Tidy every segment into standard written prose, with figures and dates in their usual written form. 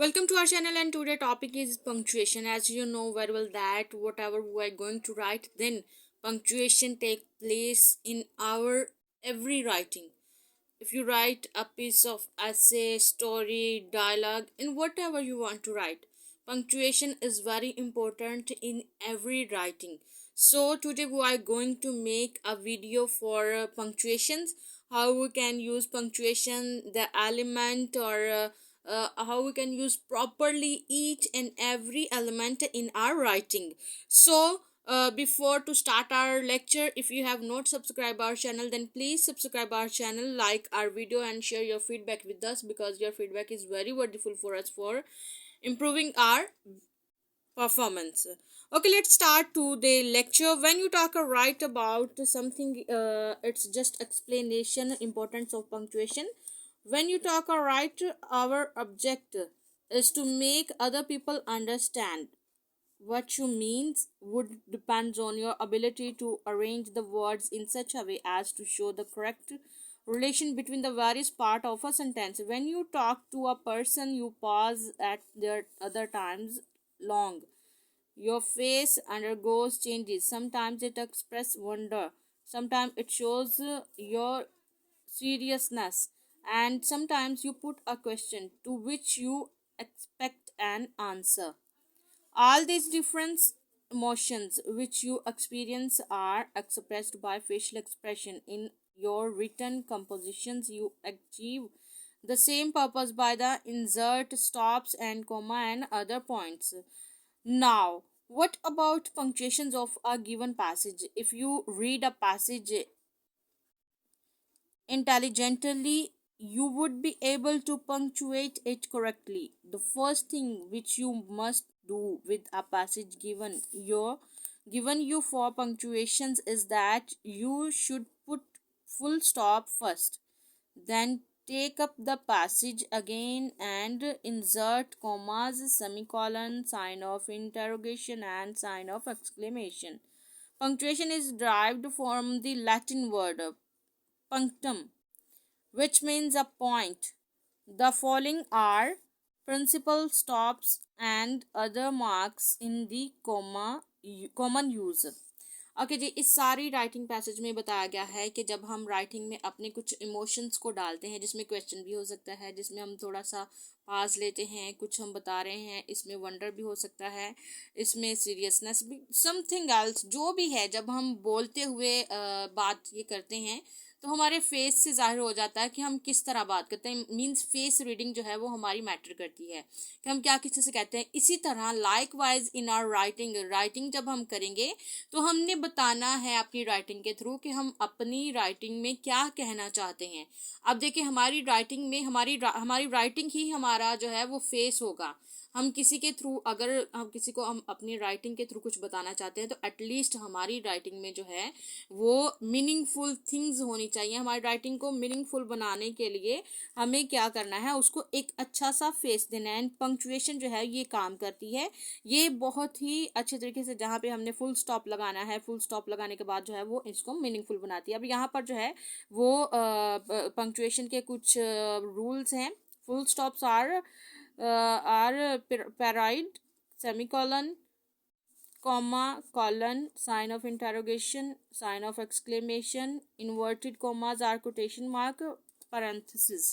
Welcome to our channel, and today topic is punctuation. As you know very well that whatever we are going to write, then punctuation take place in our every writing. If you write a piece of essay, story, dialogue, in whatever you want to write, punctuation is very important in every writing. So today we are going to make a video for punctuations, how we can use punctuation, the element, or how we can use properly each and every element in our writing. So before to start our lecture, if you have not subscribed our channel, then please subscribe our channel, like our video, and share your feedback with us, because your feedback is very wonderful for us for improving our performance. Okay, let's start to the lecture. When you talk or write about something, it's just explanation importance of punctuation. When you talk or write, our object is to make other people understand what you means. Would depends on your ability to arrange the words in such a way as to show the correct relation between the various part of a sentence. When you talk to a person, you pause at their other times long. Your face undergoes changes. Sometimes it expresses wonder, sometimes it shows your seriousness, and sometimes you put a question to which you expect an answer. All these different emotions which you experience are expressed by facial expression. In your written compositions, you achieve the same purpose by the insert, stops, and comma and other points. Now, what about punctuations of a given passage? If you read a passage intelligently, you would be able to punctuate it correctly. The first thing which you must do with a passage given you for punctuations is that you should put full stop first, then take up the passage again and insert commas, semicolon, sign of interrogation, and sign of exclamation. Punctuation is derived from the Latin word punctum, which means a point. The following are principal stops and other marks in the common use. Okay जी, इस सारी writing passage में बताया गया है कि जब हम राइटिंग में अपने कुछ इमोशंस को डालते हैं, जिसमें क्वेश्चन भी हो सकता है, जिसमें हम थोड़ा सा पास लेते हैं, कुछ हम बता रहे हैं, इसमें वंडर भी हो सकता है, इसमें सीरियसनेस भी, समथिंग एल्स जो भी है, जब हम बोलते हुए बात ये करते हैं तो हमारे फेस से जाहिर हो जाता है कि हम किस तरह बात करते हैं। मीन्स फेस रीडिंग जो है वो हमारी मैटर करती है कि हम क्या किसी से कहते हैं। इसी तरह likewise in our writing जब हम करेंगे तो हमने बताना है अपनी राइटिंग के थ्रू कि हम अपनी राइटिंग में क्या कहना चाहते हैं। अब देखिए, हमारी राइटिंग में हमारी राइटिंग ही हमारा जो है वो फेस होगा। हम किसी के थ्रू, अगर हम किसी को हम अपनी राइटिंग के थ्रू कुछ बताना चाहते हैं तो एटलीस्ट हमारी राइटिंग में जो है वो मीनिंगफुल थिंग्स होनी चाहिए। हमारी राइटिंग को मीनिंगफुल बनाने के लिए हमें क्या करना है, उसको एक अच्छा सा फेस देना है। एंड पंक्चुएशन जो है ये काम करती है, ये बहुत ही अच्छे तरीके से, जहाँ पे हमने फुल स्टॉप लगाना है, फुल स्टॉप लगाने के बाद जो है वो इसको मीनिंगफुल बनाती है। अब यहाँ पर जो है वो पंक्चुएशन के कुछ रूल्स हैं। Full stops are period, semicolon, comma, colon, sign of interrogation, sign of exclamation, inverted commas are quotation mark, parenthesis।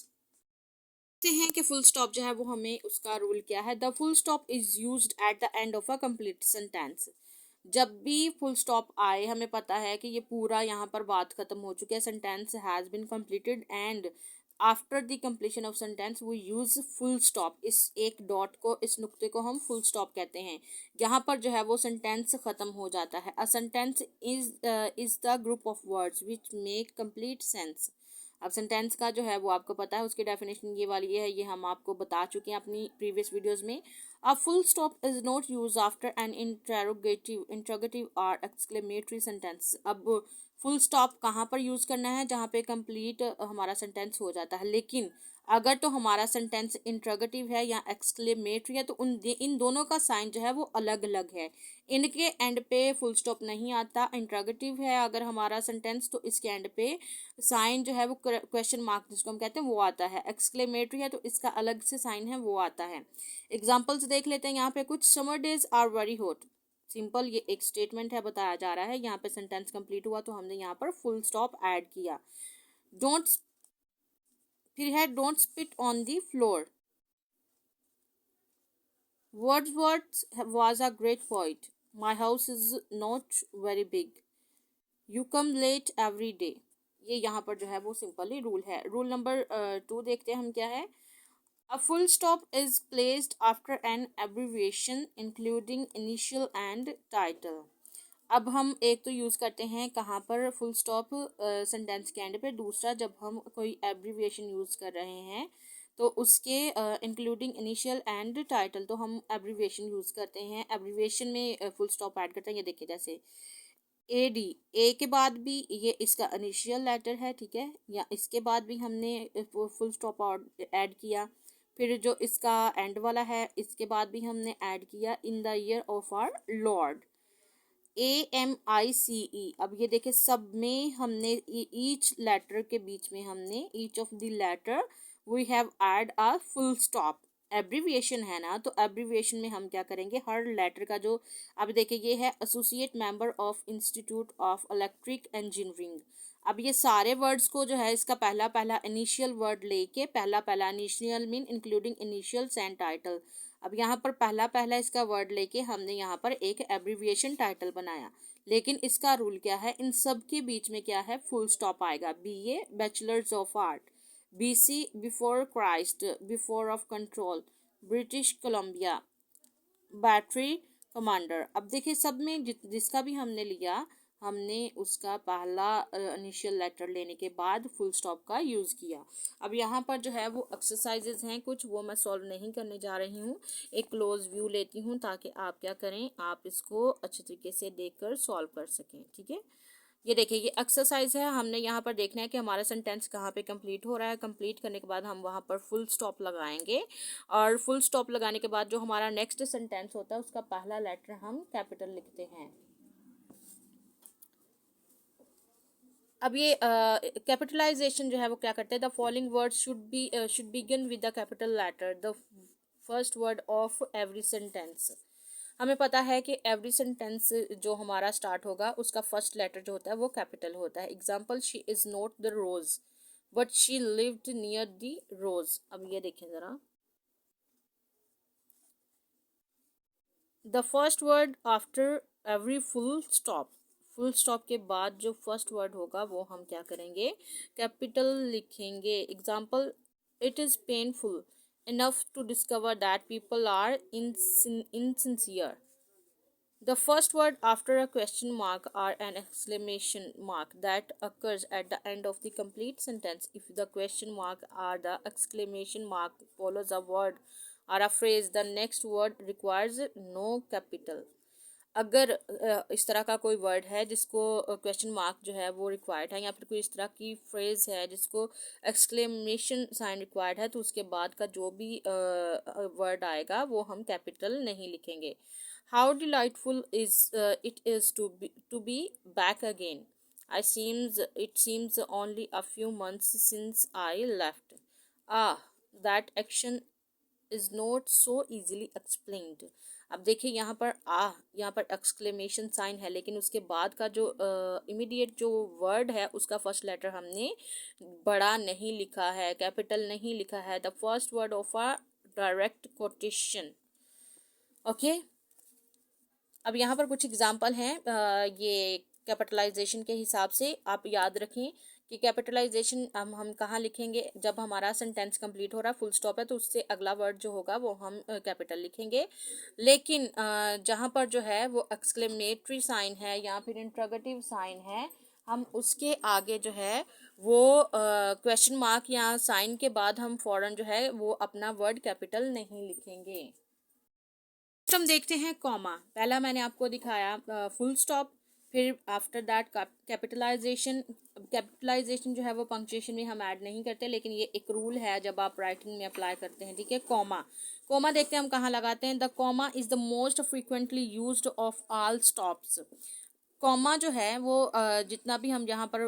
देखते हैं कि फुल स्टॉप जो है वो हमें उसका रूल क्या है। The full stop is used at the end of a complete sentence. जब भी फुल स्टॉप आए, हमें पता है कि ये पूरा यहाँ पर बात खत्म हो चुकी है, sentence has been completed, and after the completion of sentence we use full stop. इस एक डॉट को, इस नुक्ते को हम फुल स्टॉप कहते हैं। यहाँ पर जो है वो सेंटेंस खत्म हो जाता है। A sentence is the group of words which make complete sense. अब सेंटेंस का जो है वो आपको पता है, उसकी डेफिनेशन ये वाली है, ये हम आपको बता चुके हैं अपनी प्रीवियस वीडियोस में। A full stop is not use after an interrogative और एक्सक्लेमेटरी सेंटेंस। अब फुल स्टॉप कहाँ पर यूज़ करना है, जहाँ पे कंप्लीट हमारा सेंटेंस हो जाता है, लेकिन अगर तो हमारा सेंटेंस इंट्रोगेटिव है या एक्सक्लेमेटरी है तो इन दोनों का साइन जो है वो अलग अलग है। इनके एंड पे फुल स्टॉप नहीं आता। इंट्रोगेटिव है अगर हमारा सेंटेंस तो इसके एंड पे साइन जो है वो क्वेश्चन मार्क जिसको हम कहते हैं वो आता है। एक्सक्लेमेटरी है तो इसका अलग से साइन है वो आता है। एग्जाम्पल्स देख लेते हैं यहाँ पे कुछ। Summer days are very hot. Simple, ये एक स्टेटमेंट है, बताया जा रहा है। यहाँ पे सेंटेंस कंप्लीट हुआ तो हमने यहाँ पर फुल स्टॉप ऐड किया। डोंट, फिर है don't spit on the floor. Wordsworth was a great poet. My house is not very big. You come late every day. ये यहाँ पर जो है वो सिंपली रूल है। रूल नंबर 2 देखते हैं हम क्या है। A full stop is placed after an abbreviation including initial and title. अब हम एक तो यूज़ करते हैं कहाँ पर फुल स्टॉप सेंटेंस के एंड पे। दूसरा, जब हम कोई एब्रीविएशन यूज़ कर रहे हैं तो उसके इंक्लूडिंग इनिशियल एंड टाइटल, तो हम एब्रीविएशन यूज़ करते हैं। एब्रीविएशन में फुल स्टॉप ऐड करते हैं। ये देखिए जैसे AD, ए के बाद भी ये इसका इनिशियल लेटर है, ठीक है, या इसके बाद भी हमने फुल स्टॉप ऐड किया। फिर जो इसका एंड वाला है इसके बाद भी हमने ऐड किया। In the year of our lord, AMICE। अब ये देखे सब में हमने ईच लेटर के बीच में हमने each of the letter we have add a full stop. Abbreviation है ना, तो एब्रीविएशन में हम क्या करेंगे, हर लेटर का जो, अब देखिए ये है associate member of institute of electric engineering. अब ये सारे वर्ड्स को जो है इसका पहला पहला इनिशियल वर्ड लेके, पहला पहला initial mean including initials and title. अब यहाँ पर पहला पहला इसका वर्ड लेके हमने यहाँ पर एक एब्रीविएशन टाइटल बनाया। लेकिन इसका रूल क्या है, इन सब के बीच में क्या है, फुल स्टॉप आएगा। BA bachelors of art, BC before Christ, before of control, British Columbia, battery commander. अब देखिए सब में जिसका भी हमने लिया, हमने उसका पहला इनिशियल लेटर लेने के बाद फुल स्टॉप का यूज़ किया। अब यहाँ पर जो है वो एक्सरसाइजेज हैं कुछ, वो मैं सॉल्व नहीं करने जा रही हूँ। एक क्लोज व्यू लेती हूँ ताकि आप क्या करें, आप इसको अच्छे तरीके से देखकर सॉल्व कर सकें, ठीक है। ये देखिए ये एक्सरसाइज है। हमने यहाँ पर देखना है कि हमारा सेंटेंस कहाँ पे कंप्लीट हो रहा है। कंप्लीट करने के बाद हम वहाँ पर फुल स्टॉप लगाएंगे और फुल स्टॉप लगाने के बाद जो हमारा नेक्स्ट सेंटेंस होता है उसका पहला लेटर हम कैपिटल लिखते हैं। अब ये कैपिटलाइजेशन जो है वो क्या करते हैं, the following word should begin with the capital letter the first word of every sentence. हमें पता है कि एवरी सेंटेंस जो हमारा स्टार्ट होगा उसका फर्स्ट लेटर जो होता है वो कैपिटल होता है। Example, she is not the rose but she lived near the rose. अब ये देखें ज़रा, the first word after every full stop, full stop के बाद जो फर्स्ट वर्ड होगा वो हम क्या करेंगे, कैपिटल लिखेंगे। Example, it is painful enough to discover that people are insincere. The first word after a question mark or an exclamation mark that occurs at the end of the complete sentence. If the question mark or the exclamation mark follows a word or a phrase, the next word requires no capital. अगर इस तरह का कोई word है जिसको question mark जो है वो रिक्वायर्ड है, या फिर कोई इस तरह की फ्रेज है जिसको एक्सक्लेमेशन साइन रिक्वायर्ड है, तो उसके बाद का जो भी वर्ड आएगा वो हम कैपिटल नहीं लिखेंगे। How delightful is it is to be back again. It seems only a few months since I left. That action is not so easily explained. अब देखिए यहाँ पर एक्सक्लेमेशन साइन है, लेकिन उसके बाद का जो इमीडिएट जो वर्ड है उसका फर्स्ट लेटर हमने बड़ा नहीं लिखा है, कैपिटल नहीं लिखा है। The first word of a direct quotation. Okay, अब यहाँ पर कुछ एग्जाम्पल हैं ये कैपिटलाइजेशन के हिसाब से। आप याद रखें कि कैपिटलाइजेशन हम कहाँ लिखेंगे, जब हमारा सेंटेंस कंप्लीट हो रहा है, फुल स्टॉप है, तो उससे अगला वर्ड जो होगा वो हम कैपिटल लिखेंगे। लेकिन जहाँ पर जो है वो एक्सक्लेमेटरी साइन है या फिर इंट्रोगेटिव साइन है, हम उसके आगे जो है वो क्वेश्चन मार्क या साइन के बाद हम फौरन जो है वो अपना वर्ड कैपिटल नहीं लिखेंगे। हम देखते हैं कॉमा। पहला मैंने आपको दिखाया फुल स्टॉप, फिर आफ्टर दैट कैपिटलाइजेशन जो है वो पंक्चुएशन में हम ऐड नहीं करते, लेकिन ये एक रूल है जब आप राइटिंग में अप्लाई करते हैं, ठीक है। कॉमा देखते हैं हम कहाँ लगाते हैं। The comma is the most frequently used of all stops. Comma जो है वो जितना भी हम जहाँ पर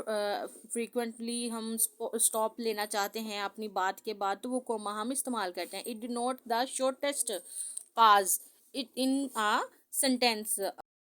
फ्रीक्वेंटली हम स्टॉप लेना चाहते हैं अपनी बात के बाद, तो वो कॉमा हम इस्तेमाल करते हैं। इट डिनोट द शॉर्टेस्ट पाज इट इन अ सेंटेंस।